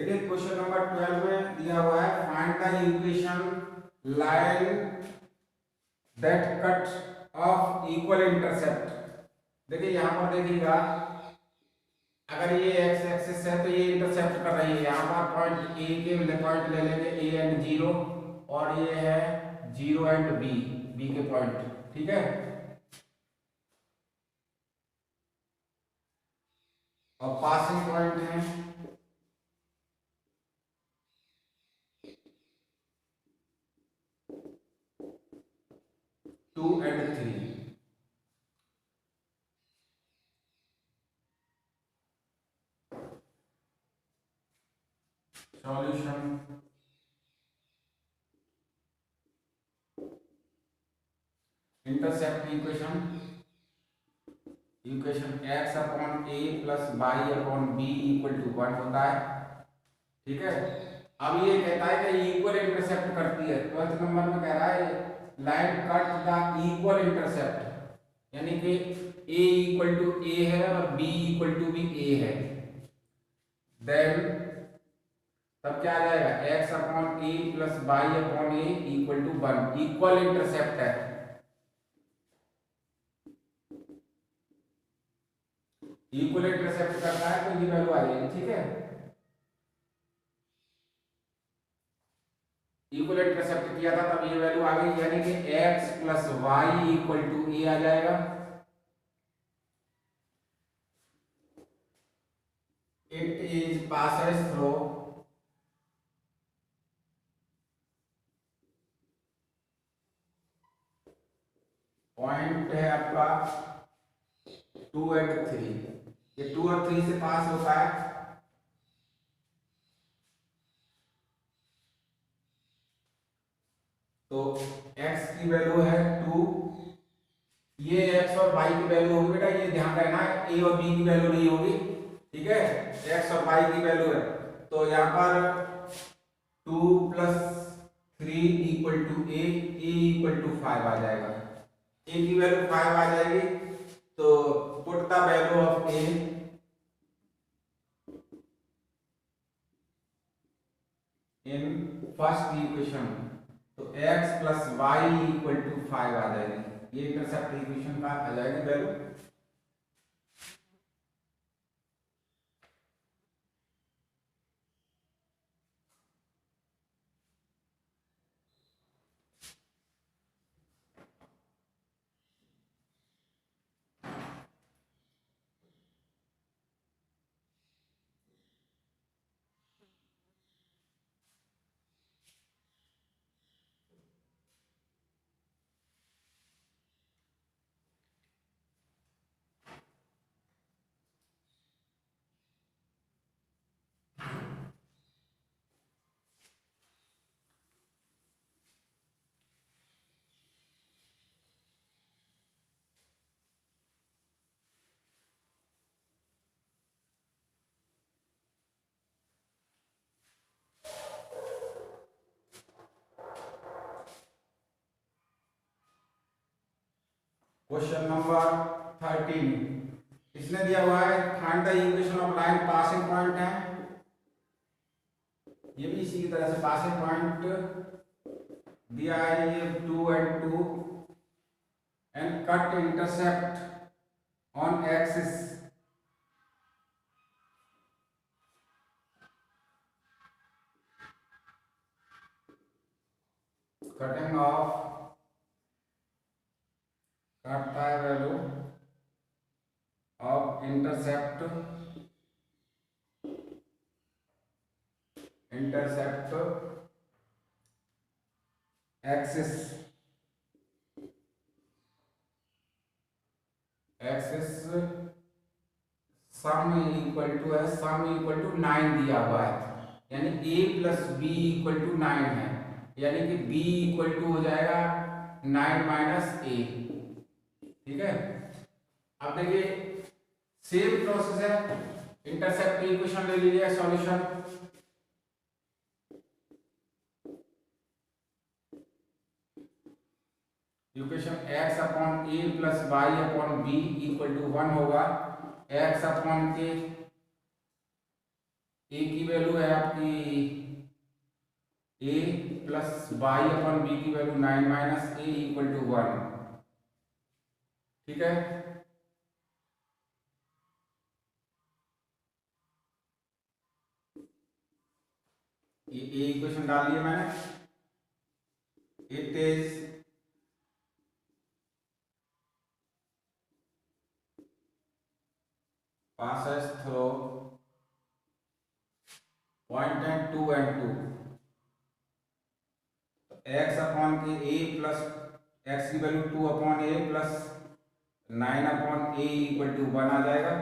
देखिए question number 12 में दिया हुआ है find the equation line that cut off equal intercept. देखिए यहाँ पर देखिएगा, अगर ये एक्स एक्सिस है तो ये इंटरसेप्ट कर रही है, यहाँ पर पॉइंट ए के पॉइंट ले लेंगे ए एंड 0, और ये है 0 एंड बी के पॉइंट, ठीक है। और पासिंग पॉइंट है 2 and 3। Solution intercept equation x upon a plus y upon b equal to 1 होता है, ठीक है। अब ये कहता है कि इक्वल इंटरसेप्ट करती है, 12th नंबर में कह रहा है line cut the equal intercept, यानी कि a इक्वल टू a है और b इक्वल टू भी a है, देन तब क्या आ जाएगा x upon a plus y upon a equal to 1, equal intercept है। इक्वल इंटरसेप्ट करता है तो ये वैल्यू आ जाएगी, ठीक है। इक्वल इंटरसेप्ट किया था तब ये वैल्यू आ गई, यानी कि x plus y equal to a आ जाएगा। It is passes through point है आपका 2 एंड 3, ये 2 और 3 से पास होता है, तो x की वैल्यू है 2, ये x और y की वैल्यू होगी बेटा, ये ध्यान रखना है, a और b की वैल्यू नहीं होगी, ठीक है। x और y की वैल्यू है, तो यहाँ पर 2 plus 3 equal to a equal to 5 आ जाएगा, a की वैल्यू 5 आ जाएगी, तो put the value of a in first equation, तो x plus y equal to 5 आ जाएगी, ये इंटरसेप्ट इक्वेशन का आ जाएगी वैल्यू। क्वेश्चन नंबर 13, इसने दिया हुआ है find the equation of line passing point है, ये भी इसी की तरह से पासिंग पॉइंट दिया है, ये 2 and 2 and cut intercept on axis, cutting off करता है value of intercept axis sum equal to है, सम इक्वल टू 9 दिया हुआ है, यानी a plus b equal to 9 है, यानी कि b इक्वल टू हो जाएगा 9 माइनस a, ठीक है। अब देखिए सेम प्रोसेस है, इंटरसेप्ट इक्वेशन ले लीजिए, solution equation x upon a plus y upon b equal to 1 होगा, x अपॉन a ए की वैल्यू है आपकी a plus by upon b की value 9 minus a equal to 1। ठीक है, ये इक्वेशन डाल दिया मैंने। It is passes through point and 2 and 2, x upon के a प्लस x की value 2 upon a plus 9 upon a equal to 1 आ जाएगा।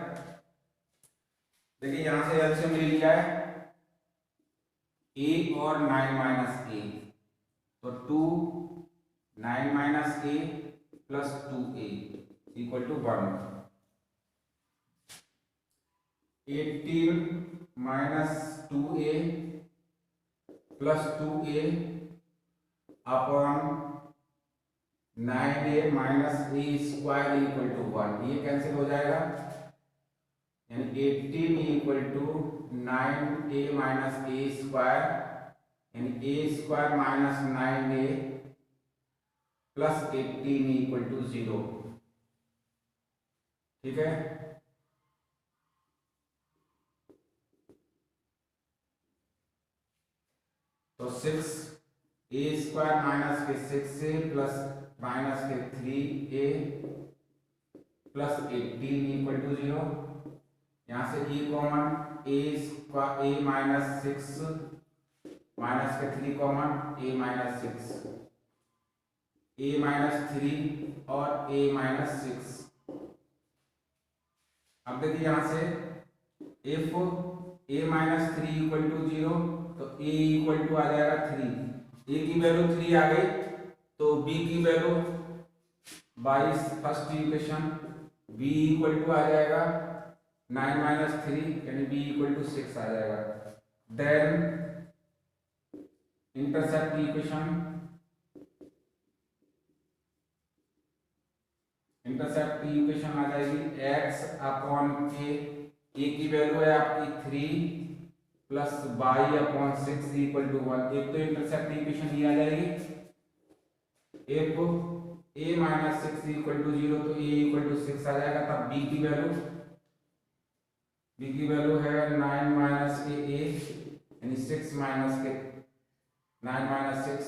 देखिए यहां से एलसीएम ले लिया है a और 9 माइनस a, तो 2 9 minus a plus 2a equal to 1। 18 minus 2a plus 2a upon 9a minus a square equal to 1, ये कैंसिल हो जाएगा, यानी 18 equal to 9a minus a square, यानी a square minus 9a plus 18 equal to 0। ठीक है, तो 6 a square minus के 6a plus minus के 3a प्लस 18 इक्वल टू 0। यहाँ से e common, a minus 6 minus के 3 common, a minus 6, a minus 3 और a माइनस 6। अब देखिए यहाँ से if a minus 3 equal to 0, तो a इक्वल टू आ जाएगा 3, a की वैल्यू 3 आ गई, तो b की value 22 first equation, b equal to आ जाएगा 9 माइनस 3, यानी b इक्वल टू 6 आ जाएगा। देन इंटरसेप्ट इक्वेशन, आ जाएगी x अपॉन k, a की वैल्यू है आपकी 3 plus by upon 6 equal to 1। एक तो इंटरसेप्ट इक्वेशन ये आ जाएगी, if a minus 6 equal to 0, तो a इक्वल टू 6 आ जाएगा। तब b की वैल्यू है 9 माइनस के a, यानी 6 माइनस के 9 माइनस 6,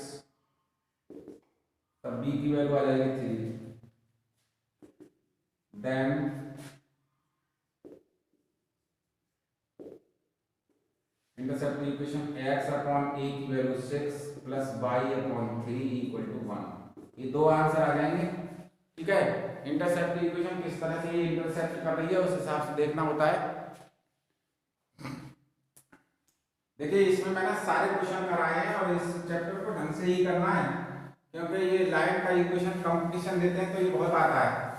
तब b की वैल्यू आ जाएगी 3। Then intercept equation x upon a की value 6 plus by upon 3 equal to 1, ये दो आंसर आ जाएंगे। ठीक है, इंटरसेप्ट इक्वेशन किस तरह से ये इंटरसेप्ट कर रही है उस हिसाब से देखना होता है। देखिए इसमें मैंने सारे क्वेश्चन कराए हैं और इस चैप्टर को ढंग से ही करना है, क्योंकि ये लाइन का इक्वेशन कंपटीशन देते हैं तो ये बहुत आता है।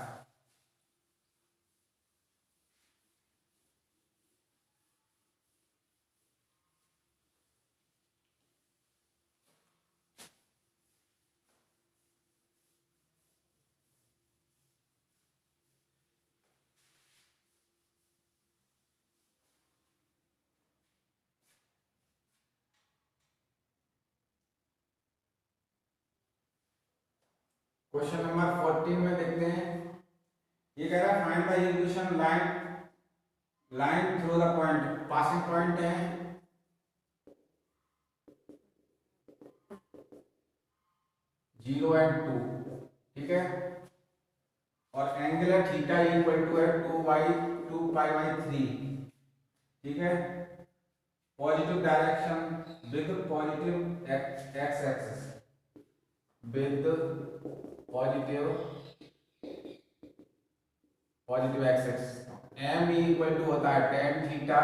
क्वेश्चन नंबर 14 में देखते हैं, ये कह रहा है find the equation line through the point, passing point है 0 and 2। ठीक है, और एंगल है थीटा इक्वल टू है 2 पाई बाई 3। ठीक है, positive direction with positive x axis, with positive x axis. M equal to होता है tan theta,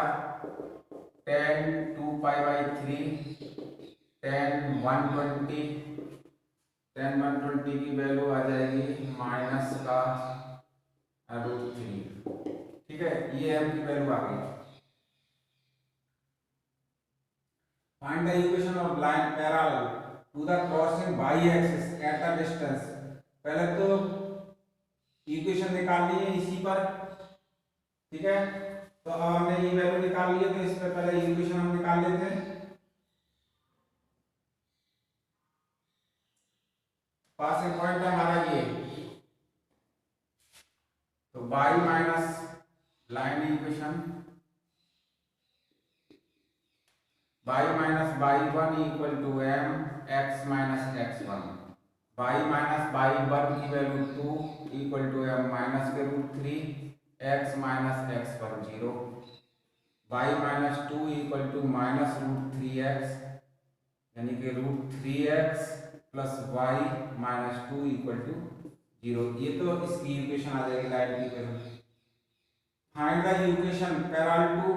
tan 2 pi by 3, tan 120, tan 120 की वैल्यू आ जाएगी माइनस का √3। ठीक है, ये एम की वैल्यू आ गई। Find the equation of line parallel to the crossing by axis at the distance. पहले तो इक्वेशन निकाल ली है इसी पर। ठीक है, तो अब हमने ये वैल्यू निकाल लिया, तो इस पे पहले इक्वेशन हम निकाल लेते हैं। पासिंग पॉइंट है हमारा ये, तो y minus line equation y minus y1 equal to m x minus x1, y minus y1 की value 2 equal to m minus के root 3 x minus x1 0, y minus 2 equal to minus root 3x यानी कि root 3x plus y minus 2 equal to 0। ये तो इसकी equation आ जाएगी, line की equation. Find the equation parallel to,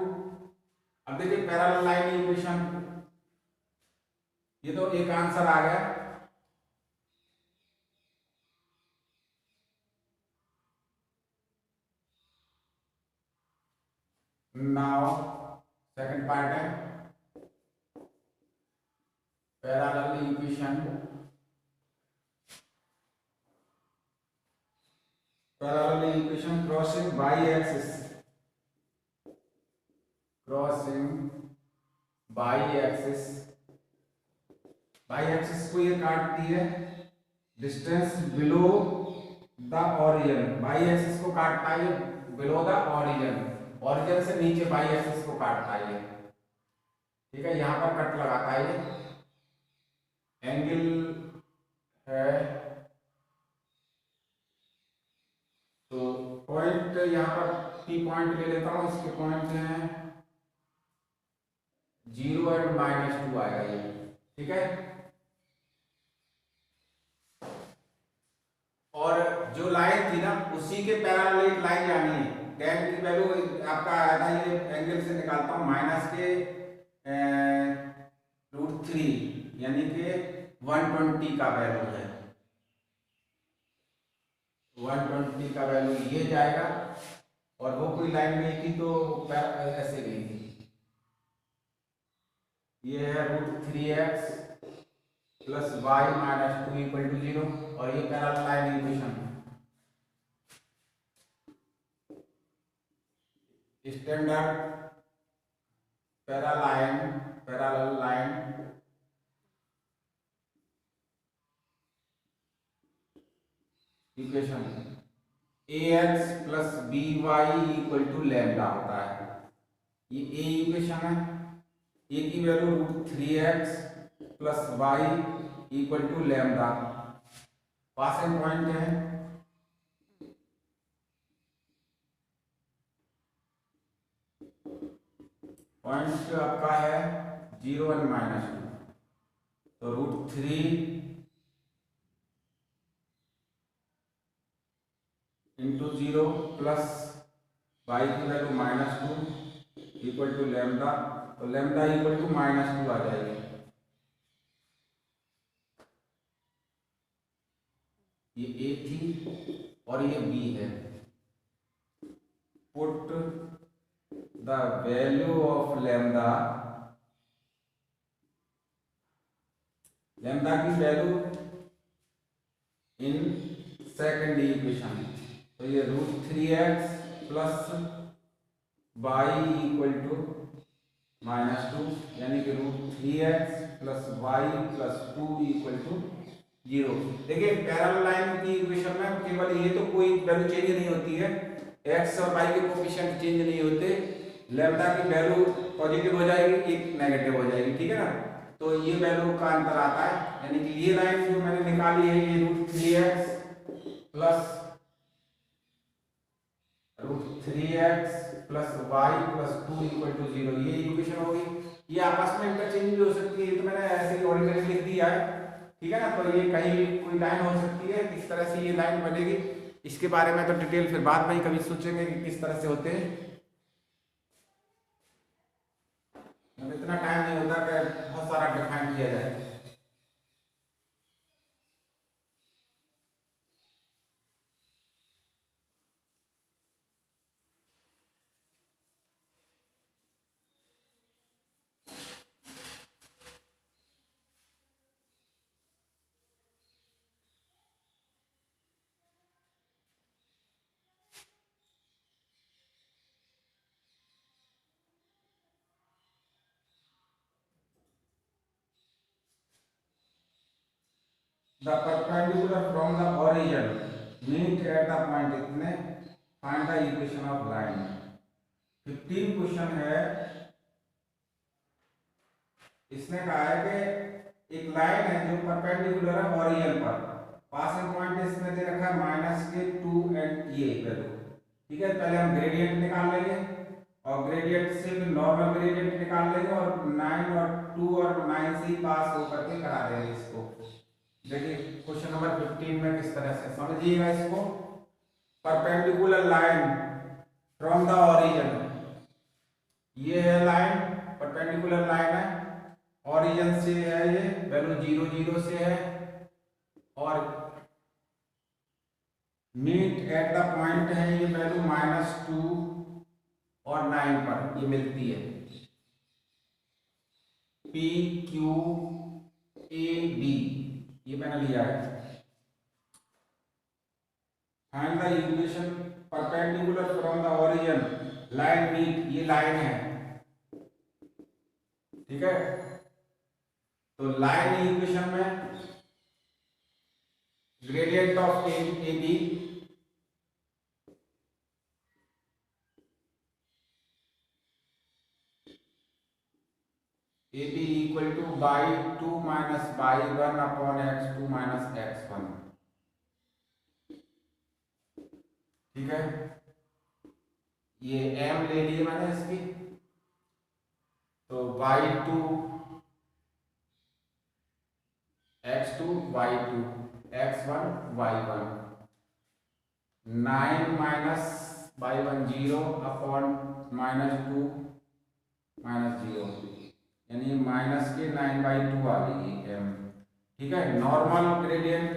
अब देखिए पैरेलल लाइन इक्वेशन, ये तो एक आंसर आ गया। नाउ सेकंड पार्ट है parallel equation, parallel equation crossing by axis, crossing by axis, by axis को ये काटती है distance below the origin, by axis को काटता है बिलो द ओरिजिन, ओरिजिन से नीचे बाई एक्सिस को काटता है, ठीक है। यहाँ पर कट लगाता है ये एंगल है, तो पॉइंट यहाँ पर पी पॉइंट ले लेता हूँ, इसके पॉइंट हैं 0 एंड -2 आएगा ये, ठीक है। और जो लाइन थी ना उसी के पैरेलल एक लाइन जानी है, tan की वैल्यू आपका आया था, ये एंगल से निकालता हूँ माइनस के √3 यानी कि 120 का वैल्यू है, 120 का वैल्यू ये जाएगा, और वो कोई लाइन नहीं थी तो ऐसे गई थी, ये है √3x plus y minus 2 equal to 0, और ये parallel line equation, standard parallel line equation, ax plus by equal to lambda होता है, ये ए इक्वेशन है, ए की value √3x plus y equal to lambda, passing point है point आपका है 0 और -2, तो √3 इंटू 0 प्लस वाई की वैल्यू -2 इक्वल टू लैम्डा, तो लैम्डा इक्वल टू -2 आ जाएगी, ये ए थी और ये बी है। Put the value of lambda, lambda की वैल्यू इन सेकंड इक्वेशन, तो ये √3x plus y equal to -2 यानी कि √3x plus y plus 2 equal to 0। देखिए पैरेलल लाइन की इक्वेशन में केवल ये तो कोई वैल्यू चेंज नहीं होती है, x और y के कोफिशिएंट चेंज नहीं होते, लैम्डा की वैल्यू पॉजिटिव हो जाएगी, एक नेगेटिव हो जाएगी, ठीक है ना। तो ये वैल्यू का अंतर आता है, यानी कि ये लाइन जो मैंने निकाली है ये √3x plus √3x plus y plus 2 equal to 0, ये इक्वेशन होगी। ये आपस में इंटरचेंज भी हो सकती है, तो मैंने ऐसे ही ऑर्डिनरी लिख दिया है, ठीक है ना। तो ये कहीं भी कोई लाइन हो सकती है, किस तरह से ये लाइन बनेगी इसके बारे में तो डिटेल फिर बाद में ही कभी सोचेंगे कि किस तरह से होते हैं, इतना टाइम नहीं होता कि बहुत सारा डिफाइन किया जाए। The perpendicular from the origin meet at the point इतने find the equation of line. 15 question है। इसने कहा है कि एक लाइन है जो परपेंडिकुलर है ओरिजिन पर, पासिंग पॉइंट इसमें दे रखा है माइनस के 2 एंड ये वैल्यू। ठीक है, पहले हम ग्रेडियंट निकाल लेंगे और ग्रेडियंट से फिर नॉर्मल ग्रेडियंट निकाल लेंगे और 9 और 2 और 9 से ही पास होकर के करा देंगे इसको। देखिए क्वेश्चन नंबर 15 में किस तरह से समझिएगा इसको। Perpendicular line from the origin, ये है लाइन, परपेंडिकुलर लाइन है, ओरिजिन से है, ये वैल्यू 0 0 से है और मीट एट द पॉइंट है ये वैल्यू -2 और 9 पर ये मिलती है। पी क्यू ए बी ये मैंने लिया है। Find the equation perpendicular from the origin line meet, ये लाइन है। ठीक है, तो लाइन इक्वेशन में gradient of a b a b equal to y2 minus y1 upon x2 minus x1। ठीक है, ये m ले लिए मैंने इसकी, तो y2 x2 y2 x1 y1 9 minus y1 0 upon -2 -0 यानी माइनस के 9/2 आ गई m। ठीक है, normal gradient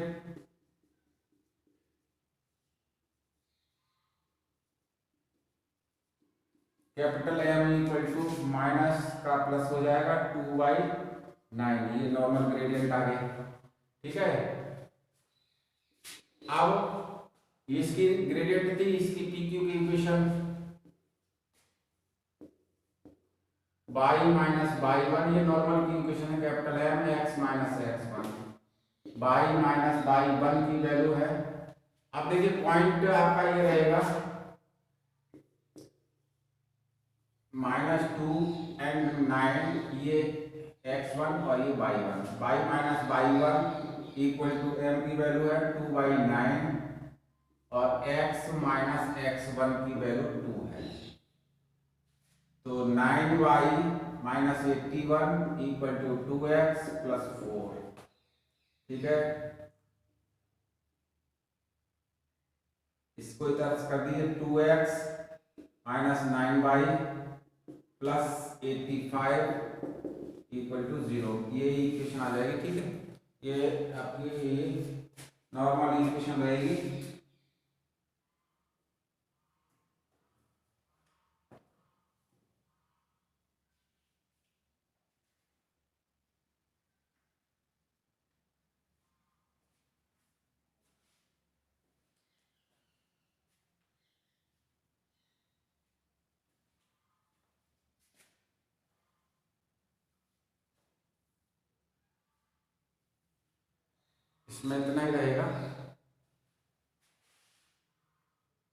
capital M equal to minus का प्लस हो जाएगा 2/9, ये नॉर्मल ग्रेडियंट आ गए। ठीक है, अब इसकी ग्रेडियंट थी, इसकी पी क्यू की इक्वेशन y माइनस y1, ये नॉर्मल की इक्वेशन है capital M, x minus x1, y minus y1 की वैल्यू है। अब देखिए पॉइंट आपका ये रहेगा -2 एंड 9, ये x1 और ये y1, y minus y1 equal to m की वैल्यू है 2/9 और x माइनस x1 की वैल्यू 2 है, तो 9y minus 81 equal to 2x plus 4। ठीक है, इसको इधर कर दिए 2x minus 9y plus 85 equal to 0, ये इक्वेशन आ जाएगी। ठीक है, ये आपकी नॉर्मल इक्वेशन रहेगी। इसमें इतना ही रहेगा।